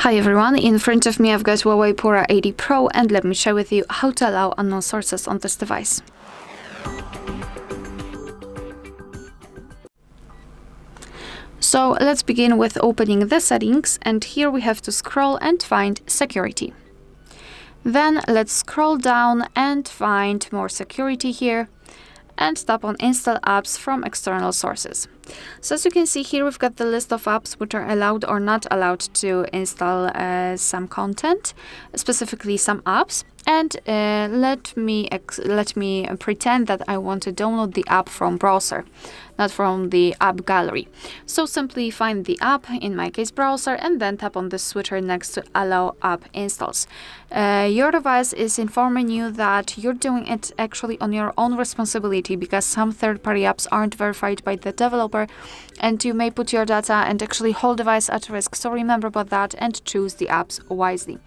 Hi everyone, in front of me I've got HUAWEI Pura 80 Pro, and let me share with you how to allow unknown sources on this device. So let's begin with opening the settings, and here we have to scroll and find security. Then let's scroll down and find more security here and tap on install apps from external sources. So as you can see here, we've got the list of apps which are allowed or not allowed to install some content, specifically some apps. And let me pretend that I want to download the app from browser, not from the app gallery. So simply find the app, in my case browser, and then tap on the switcher next to allow app installs. Your device is informing you that you're doing it actually on your own responsibility, because some third-party apps aren't verified by the developer, and you may put your data and actually whole device at risk. So remember about that and choose the apps wisely.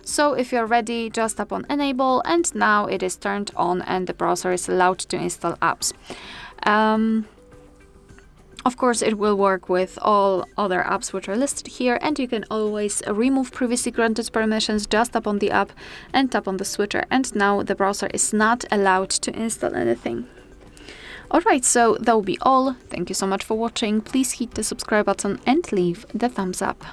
So if you're ready, just tap on enable, and now it is turned on and the browser is allowed to install apps. Of course, it will work with all other apps which are listed here, and you can always remove previously granted permissions. Just tap on the app and tap on the switcher, and now the browser is not allowed to install anything. Alright, so that will be all. Thank you so much for watching. Please hit the subscribe button and leave the thumbs up.